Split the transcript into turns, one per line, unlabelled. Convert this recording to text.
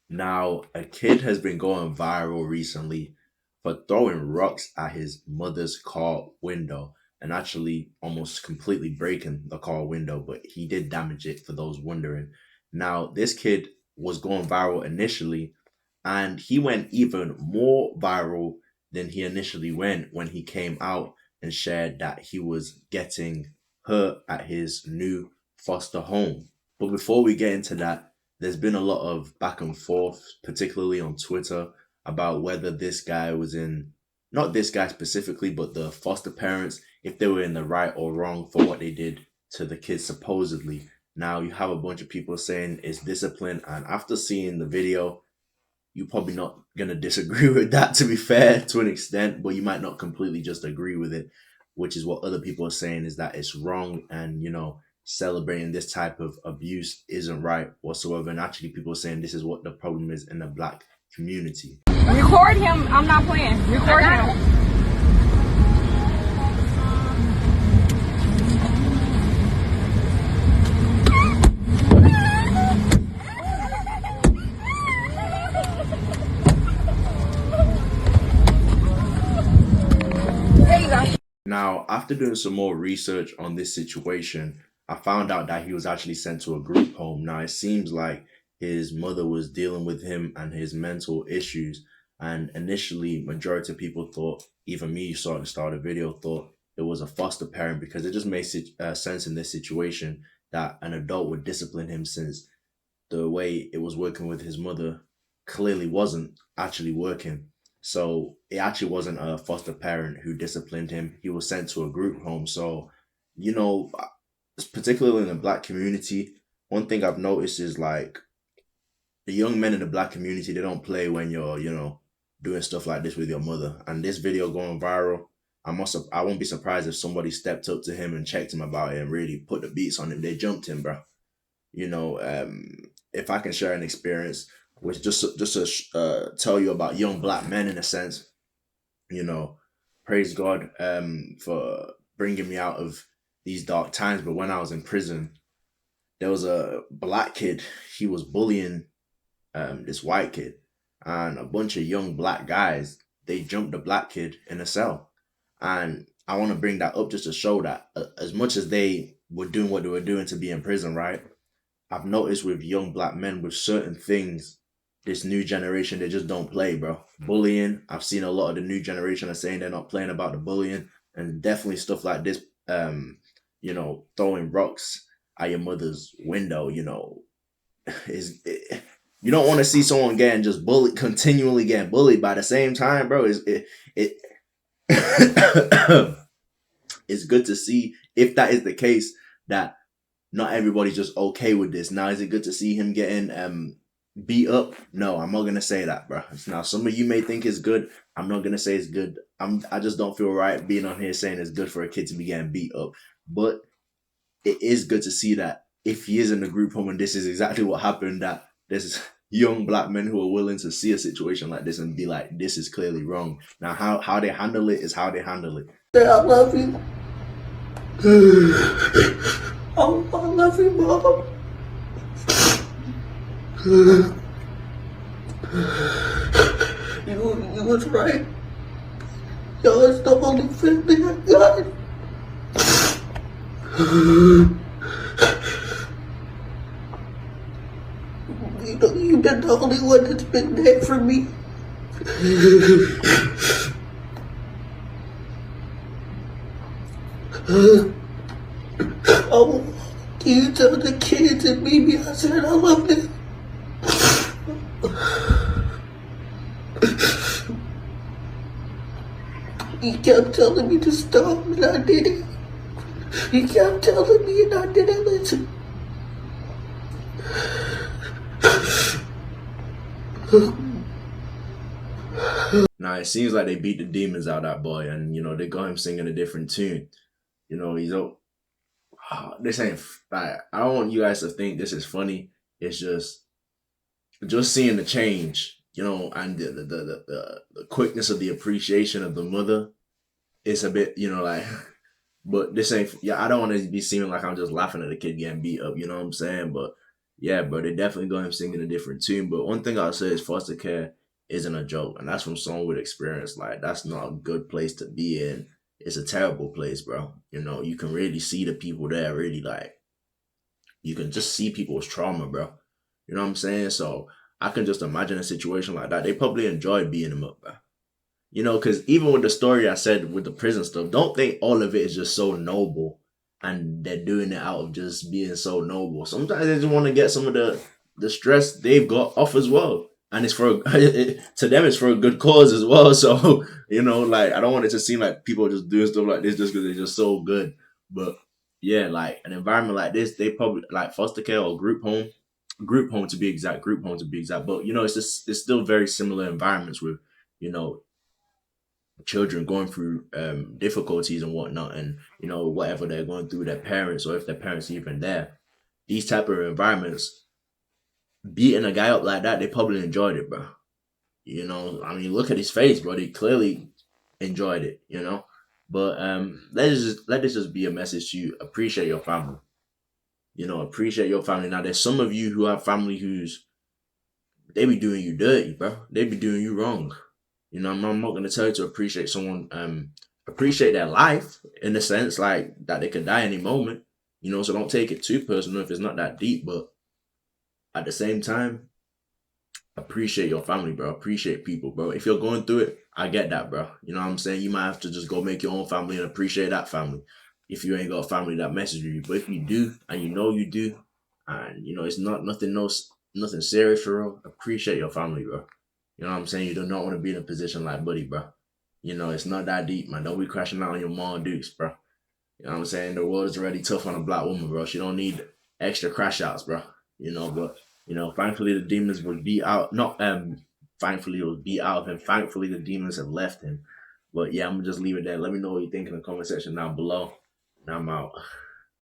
Now, a kid has been going viral recently for throwing rocks at his mother's car window and actually almost completely breaking the car window, but he did damage it for those wondering. Now, this kid was going viral initially, and he went even more viral than he initially went when he came out and shared that he was getting hurt at his new foster home. But before we get into that, there's been a lot of back and forth, particularly on Twitter, about whether this guy was in, not this guy specifically, but the foster parents, if they were in the right or wrong for what they did to the kids supposedly. Now you have a bunch of people saying it's discipline, and after seeing the video, you're probably not gonna disagree with that, to be fair, to an extent, but you might not completely just agree with it, which is what other people are saying is that it's wrong, and celebrating this type of abuse isn't right whatsoever. And actually people are saying this is what the problem is in the black community.
Record him. I'm not playing. Record him. There you go.
Now, after doing some more research on this situation, I found out that he was actually sent to a group home. Now, it seems like his mother was dealing with him and his mental issues. And initially, majority of people thought, even me, saw at the start of the video, thought it was a foster parent because it just makes sense in this situation that an adult would discipline him, since the way it was working with his mother clearly wasn't actually working. So it actually wasn't a foster parent who disciplined him. He was sent to a group home. So, you know, particularly in the black community, one thing I've noticed is like the young men in the black community, they don't play when you're, doing stuff like this with your mother. And this video going viral, I won't be surprised if somebody stepped up to him and checked him about it and really put the beats on him. They jumped him, bro. you know um if I can share an experience, which just to tell you about young black men in a sense, you know praise God for bringing me out of these dark times. But when I was in prison, there was a black kid. He was bullying this white kid, and a bunch of young black guys, they jumped the black kid in a cell. And I want to bring that up just to show that as much as they were doing what they were doing to be in prison, right? I've noticed with young black men with certain things, this new generation, they just don't play, bro. Bullying, I've seen a lot of the new generation are saying they're not playing about the bullying, and definitely stuff like this, throwing rocks at your mother's window, is you don't want to see someone getting just bullied, continually getting bullied. By the same time, bro, it it's good to see, if that is the case, that not everybody's just okay with this. Now, is it good to see him getting beat up? No, I'm not gonna say that, bro. Now, some of you may think it's good. I'm not gonna say it's good. I just don't feel right being on here saying it's good for a kid to be getting beat up. But it is good to see that if he is in the group home and this is exactly what happened, that there's young black men who are willing to see a situation like this and be like, this is clearly wrong. Now, how they handle it is how they handle it.
I love you. Oh, I love you, Mom. You was right. Y'all is the only family I got. You've been the only one that's been there for me. Oh, you tell the kids and Mimi I said I love them. He kept telling me to stop and I didn't. He kept telling me and I didn't listen.
Now, it seems like they beat the demons out of that boy, and they got him singing a different tune. He's this ain't like, I don't want you guys to think this is funny. It's just seeing the change, and the quickness of the appreciation of the mother. It's a bit, like, but this ain't. Yeah, I don't want to be seeming like I'm just laughing at the kid getting beat up. You know what I'm saying? But yeah, bro, they definitely got him singing a different tune. But one thing I'll say is foster care isn't a joke, and that's from someone with experience. Like, that's not a good place to be in. It's a terrible place, bro. You know, you can really see the people there really like you can just see people's trauma, bro. You know what I'm saying? So I can just imagine a situation like that. They probably enjoy beating him up, bro. You know, because even with the story I said with the prison stuff, don't think all of it is just so noble and they're doing it out of just being so noble. Sometimes they just want to get some of the stress they've got off as well. And it's for to them, it's for a good cause as well. So you know, like I don't want it to seem like people are just doing stuff like this just because they're just so good. But yeah, like an environment like this, they probably like foster care or group home to be exact, group home to be exact. But you know, it's still very similar environments with you know children going through difficulties and whatnot, and you know whatever they're going through with their parents, or if their parents are even there. These type of environments, beating a guy up like that, they probably enjoyed it, bro. You know, I mean, look at his face, bro. They clearly enjoyed it. You know, but let this just be a message to you: appreciate your family. You know, appreciate your family. Now, there's some of you who have family who's they be doing you dirty, bro. They be doing you wrong. You know, I'm not gonna tell you to appreciate someone, appreciate their life in the sense like that they could die any moment. You know, so don't take it too personal if it's not that deep. But at the same time, appreciate your family, bro. Appreciate people, bro. If you're going through it, I get that, bro. You know what I'm saying? You might have to just go make your own family and appreciate that family. If you ain't got a family that messes with you, but if you do, and you know you do, and you know it's not nothing, nothing serious for real, appreciate your family, bro. You know what I'm saying? You do not want to be in a position like Buddy, bro. You know, it's not that deep, man. Don't be crashing out on your mom dukes, bro. You know what I'm saying? The world is already tough on a black woman, bro. She don't need extra crash outs, bro. You know, but you know, thankfully the demons will be out. Not thankfully it will be out of him. Thankfully the demons have left him. But yeah, I'm gonna just leave it there. Let me know what you think in the comment section down below. And I'm out.